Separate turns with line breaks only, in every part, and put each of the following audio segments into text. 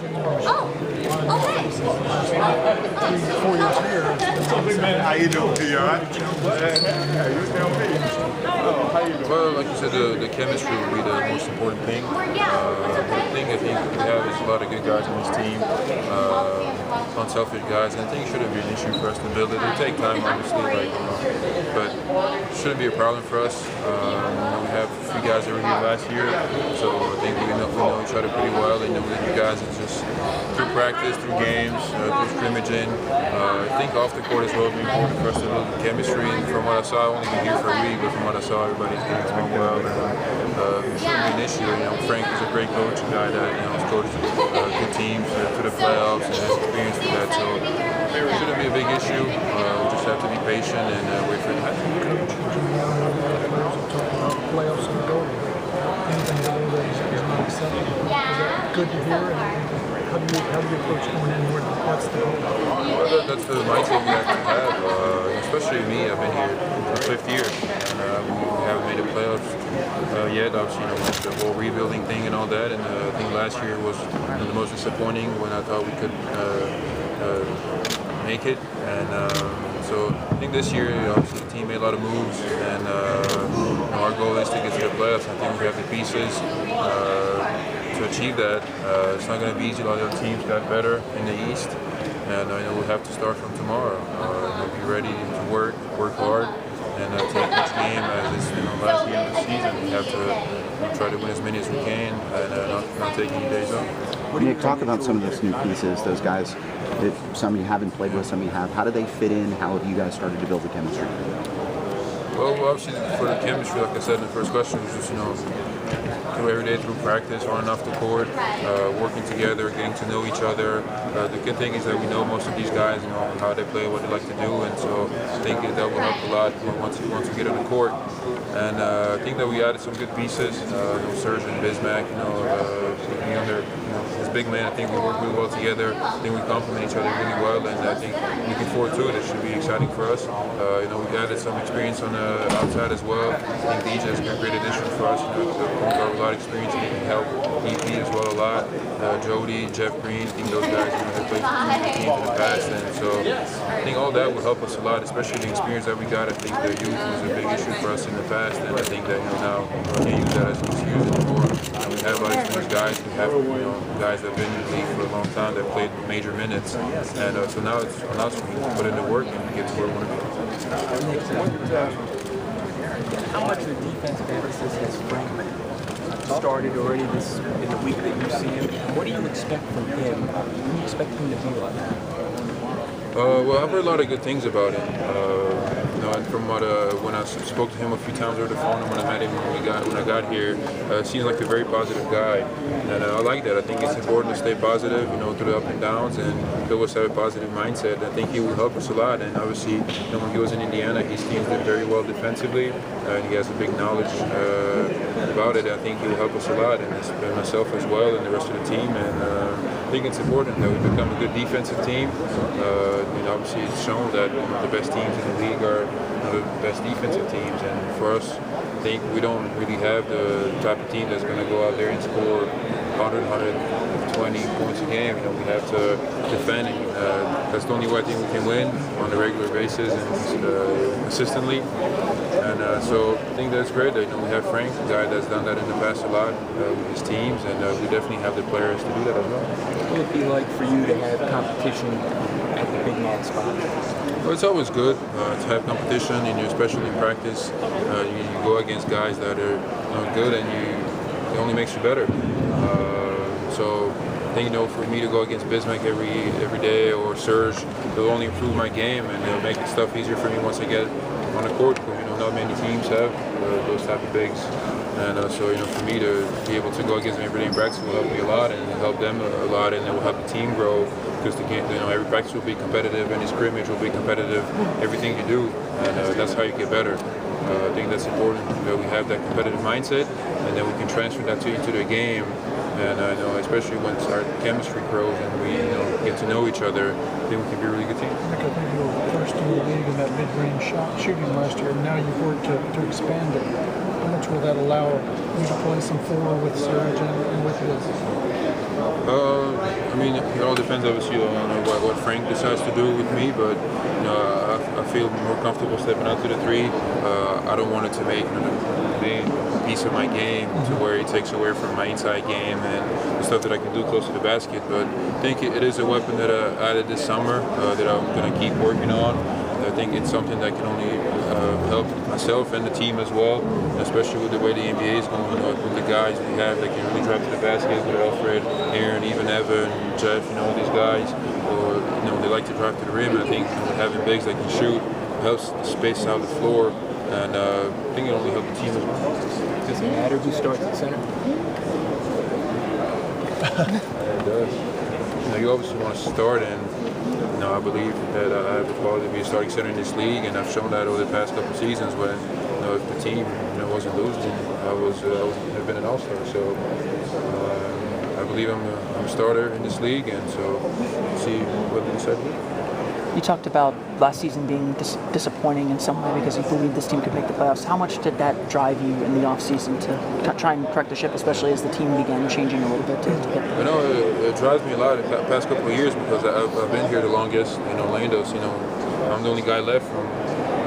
4 years here.
How you doing, you all right? You tell me.
Well, like you said, the chemistry will be the most important thing. The thing I think we have is a lot of good guys on this team, unselfish guys, and I think it shouldn't be an issue for us to build it. It'll take time, obviously, but it shouldn't be a problem for us. We have a few guys that were here last year, so I think we know each other pretty well. They know you guys. It's just through practice, through games, through scrimmaging. I think off the court as well, it'll be important for us to build the chemistry. And from what I saw, I've only been here for a week, but from what I saw, everybody's getting along well. It shouldn't be an issue. Frank is a great coach, a guy that has coached good teams to the playoffs and has experience with that. So it shouldn't be a big issue. We just have to be patient and wait for it to happen.
Playoffs and goal. Anything that is not acceptable. Is that good to hear? How do you approach going in? What's the goal?
Well, that's the mindset we have to have. Especially me, I've been here for the 5th year, and we haven't made the playoffs yet. Obviously, with the whole rebuilding thing and all that. And I think last year was the most disappointing when I thought we could make it. And so I think this year, obviously, the team made a lot of moves, and our goal is to get to the playoffs. I think we have the pieces to achieve that. It's not going to be easy. A lot of the teams got better in the East, and we'll have to start from tomorrow. Be ready to work hard, and take each game as it's last game of the season. We have to try to win as many as we can, and not take any days off.
Nick, talk about some of those new pieces, those guys that some you haven't played with, some you have. How do they fit in? How have you guys started to build the chemistry?
Well, obviously, for the chemistry, like I said in the first question, was just, every day through practice, on and off the court, working together, getting to know each other. The good thing is that we know most of these guys, how they play, what they like to do, and so I think that will help a lot once we get on the court. And I think that we added some good pieces. Serge and Bismack, as big men, I think we work really well together. I think we complement each other really well, and I think looking forward to it. It should be exciting for us. We added some experience on the outside as well. I think DJ is a great addition for us. A lot of experience, and he can help EP as well a lot. Jody, Jeff Green, I think those guys have played for teams in the past, and so I think all that will help us a lot, especially the experience that we got. I think the youth was a big issue for us in the past, and I think that now we can't use that as an excuse anymore. We have a lot of experienced guys. We have guys that have been in the league for a long time that played major minutes, and so now it's on us to put in the work and get to where we want to be.
How much of the defensive emphasis has Frank started already in the week that you see him? What do you expect from him? What do you expect him to be like?
Well, I've heard a lot of good things about him. And from when I spoke to him a few times over the phone, and when I met him when I got here, seems like a very positive guy, and I like that. I think it's important to stay positive, through the ups and downs, and he always have a positive mindset. I think he will help us a lot. And obviously, when he was in Indiana, his teams did very well defensively, and he has a big knowledge about it. I think he will help us a lot, and myself as well, and the rest of the team. And I think it's important that we become a good defensive team. Obviously, it's shown that the best teams in the league are the best defensive teams, and for us, I think we don't really have the type of team that's going to go out there and score 100, 120 points a game. We have to defend, and that's the only way I think we can win on a regular basis and consistently. And so I think that's great that we have Frank, a guy that's done that in the past a lot with his teams, and we definitely have the players to do that as well.
What would it be like for you to have competition at the big man spot?
Well, it's always good to have competition, and especially in practice. You go against guys that are good, and it only makes you better. So I think for me to go against Bismack every day or Serge, it'll only improve my game, and it'll make stuff easier for me once I get on the court. Not many teams have those type of bigs, and so for me to be able to go against them every day in practice will help me a lot, and help them a lot, and it will help the team grow. Because every practice will be competitive, and the scrimmage will be competitive. Everything you do, and that's how you get better. I think that's important that we have that competitive mindset, and then we can transfer that into the game. And especially once our chemistry grows and we get to know each other, then we can be a really good team.
Nick, I think you were first in the league in that mid-range shooting last year, and now you've worked to expand it. How much will that allow you to play some four with Serge and with Liz?
I mean, it all depends obviously on what Frank decides to do with me, but I feel more comfortable stepping out to the three. I don't want it to make a big piece of my game to where it takes away from my inside game and the stuff that I can do close to the basket. But I think it is a weapon that I added this summer that I'm going to keep working on. I think it's something that can only help myself and the team as well, especially with the way the NBA is going, with the guys we have that can really drive to the basket, with Alfred, Aaron, even Evan, Jeff, these guys, or they like to drive to the rim. And I think having bigs that can shoot helps space out the floor, and I think it only helps the team as well.
Does it matter who starts at center?
It does. You obviously want to start, and I believe that I have the quality to be a starting center in this league, and I've shown that over the past couple of seasons when if the team wasn't losing, I would have been an all-star. So I believe I'm a starter in this league, and so see what they decide to do.
You talked about last season being disappointing in some way because you believed this team could make the playoffs. How much did that drive you in the offseason to try and correct the ship, especially as the team began changing a little bit to get there?
It drives me a lot the past couple of years because I've been here the longest in Orlando. So, I'm the only guy left from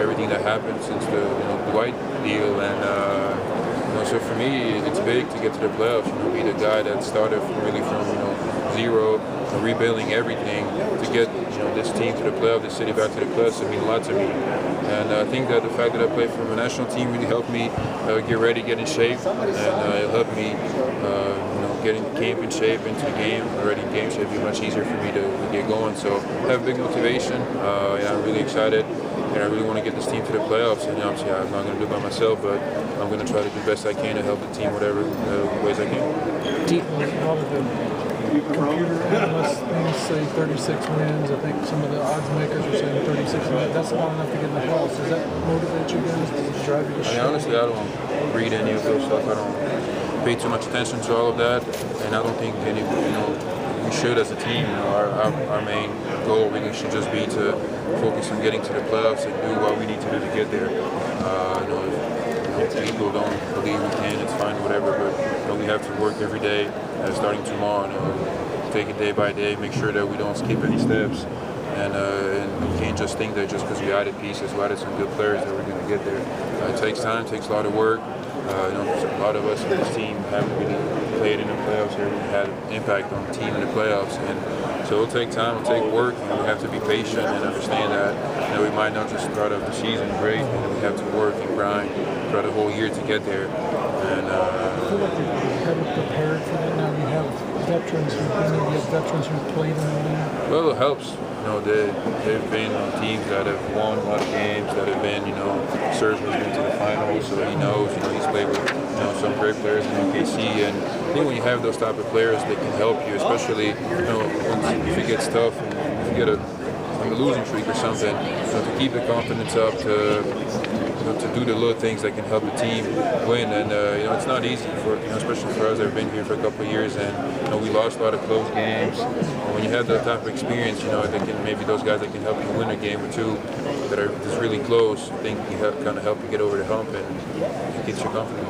everything that happened since the Dwight deal, and so for me it's big to get to the playoffs. Be the guy that started from zero, rebuilding everything to get this team to the playoffs, this city back to the playoffs. It means a lot to me, and I think that the fact that I played for a national team really helped me get ready, get in shape, and it helped me getting camp in shape, into the game, already in game shape. It'd be much easier for me to get going. So I have big motivation. I'm really excited, and I really want to get this team to the playoffs. And obviously, I'm not going to do it by myself, but I'm going to try to do the best I can to help the team whatever ways I can.
All of the computer analyst things say 36 wins. I think some of the odds makers are saying 36 wins. That's not enough to get in the playoffs. Does that motivate you guys to drive you to shoot?
Honestly, I don't read any of those stuff. I don't pay too much attention to all of that, and I don't think we should as a team. Our main goal really should just be to focus on getting to the playoffs and do what we need to do to get there. If people don't believe we can, it's fine, whatever. But we have to work every day, starting tomorrow. Take it day by day, make sure that we don't skip any steps, and we can't just think that just because we added pieces, we added some good players, that we're going to get there. It takes time, it takes a lot of work. A lot of us in this team haven't really played in the playoffs or really had an impact on the team in the playoffs, and so it'll take time, it'll take work, and we have to be patient and understand that we might not just start off the season great, and we have to work and grind throughout the whole year to get there. And
I feel like you're better prepared for that now. You have veterans who've been there, you have veterans who've played in the league.
Well, it helps. They've been on teams that have won a lot of games, that have been, Serge has been to the finals, so he knows, he's played with, some great players in OKC, and I think when you have those type of players, they can help you, especially, if it gets tough and if you get a losing streak or something, to keep the confidence up, to do the little things that can help the team win. And it's not easy for especially for us that have been here for a couple of years, and we lost a lot of close games. When you have that type of experience, maybe those guys that can help you win a game or two that are just really close, I think can kind of help you get over the hump and it gets your confidence.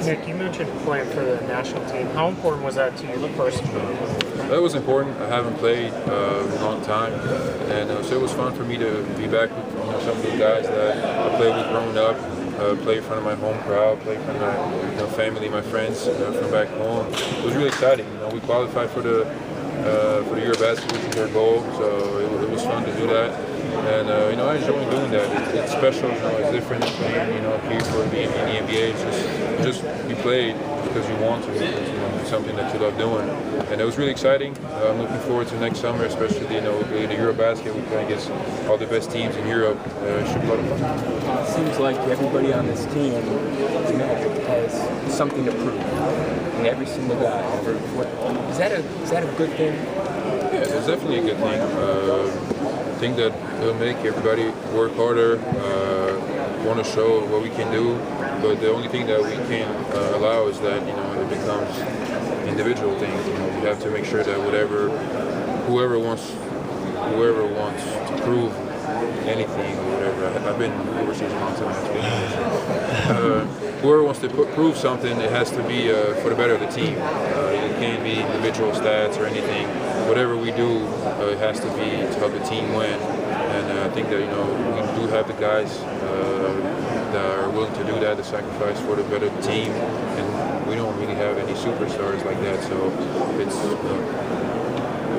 Nick, you mentioned playing for the national team. How important was that to you personally?
That was important. I haven't played a long time, and so it was fun for me to be back with some of the guys that I played with growing up. Play in front of my home crowd, play in front of my family, my friends from back home. It was really exciting. We qualified for the Eurobasket, which was our goal, so it was fun to do that. And I enjoy doing that. It's special. It's different than playing here for the NBA. It's just you play because you want to. It's something that you love doing, and it was really exciting. I'm looking forward to next summer, especially the Eurobasket. We play against all the best teams in Europe. It should be a lot of fun.
It seems like everybody on this team has something to prove, and every single guy. Is that a good thing?
Yeah, it's definitely a good thing. I think that it'll make everybody work harder, want to show what we can do. But the only thing that we can't allow is that it becomes individual things. We have to make sure that whoever wants to prove anything or whatever. I've been overseas a long time. Whoever wants to prove something, it has to be for the better of the team. It can't be individual stats or anything. Whatever we do, it has to be to help the team win. And I think that we do have the guys that are willing to do that, to sacrifice for the better team. And we don't really have any superstars like that, so it's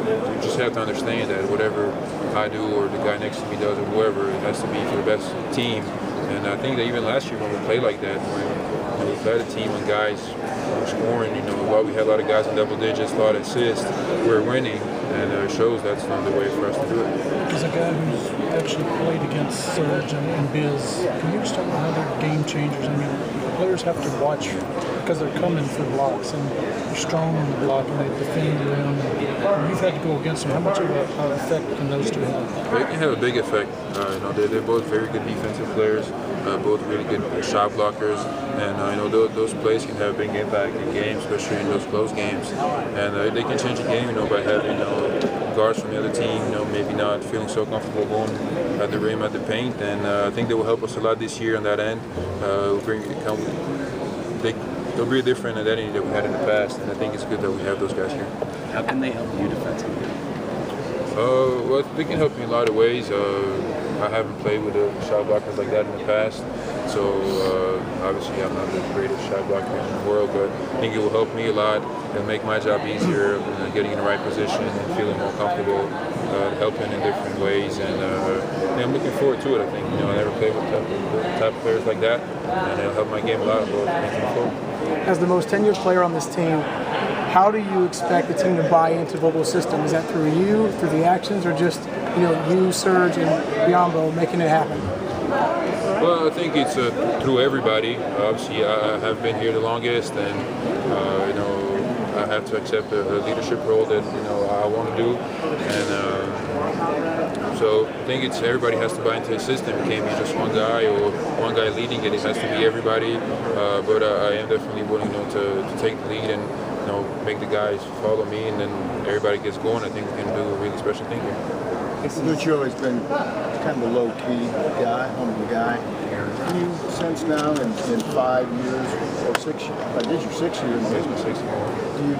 you just have to understand that whatever I do or the guy next to me does or whoever, it has to be for the best team. And I think that even last year when we played like that, when we played a team when guys were scoring, while we had a lot of guys in double digits, a lot of assists, we're winning, and it shows that's not the way for us to do it.
As a guy who's actually played against Serge and Biz, can you just talk about how they're game changers? I mean, players have to watch because they're coming for blocks and they're strong on the block and they defend around. And you've had to go against them. How much of an effect can those two have?
They can have a big effect. They're both very good defensive players, both really good shot blockers, and those plays can have a big impact in games, especially in those close games. And they can change a game, by having guards from the other team, maybe not feeling so comfortable going at the rim, at the paint. And I think they will help us a lot this year on that end. They'll be a different identity that we had in the past, and I think it's good that we have those guys here.
How can they help you defensively?
Well, they can help me in a lot of ways. I haven't played with shot blockers like that in the past, so obviously I'm not the greatest shot blocker in the world, but I think it will help me a lot and make my job easier, getting in the right position and feeling more comfortable, helping in different ways, and I'm looking forward to it. I think I never played with type of players like that, and it'll help my game a lot.
As the most tenured player on this team, how do you expect the team to buy into Vogel's system? Is that through you, through the actions, or just you, Serge, and Biombo making it happen?
Well, I think it's through everybody. Obviously, I have been here the longest, and I have to accept the leadership role that I want to do, and so I think it's everybody has to buy into the system. It can't be just one guy or one guy leading it. It has to be everybody. But I am definitely willing to take the lead and make the guys follow me, and then everybody gets going. I think we can do a really special thing here.
Lucio has been kind of a low-key guy, humble guy. Do you sense now in 5 years or 6 years, I guess you're 6 years, do you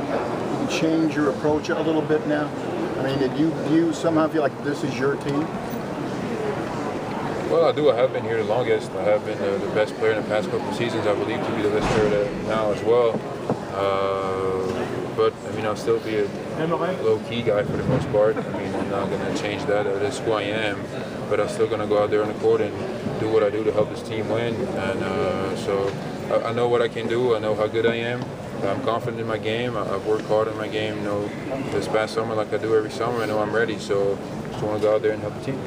change your approach a little bit now? I mean, do you somehow feel like this is your team?
Well, I do. I have been here the longest. I have been the best player in the past couple of seasons. I believe to be the best player now as well. But I'll still be a low-key guy for the most part. I'm not going to change that. That's who I am. But I'm still going to go out there on the court and do what I do to help this team win. And so I know what I can do. I know how good I am. I'm confident in my game. I've worked hard in my game. This past summer, like I do every summer. I know I'm ready. So just want to go out there and help the team.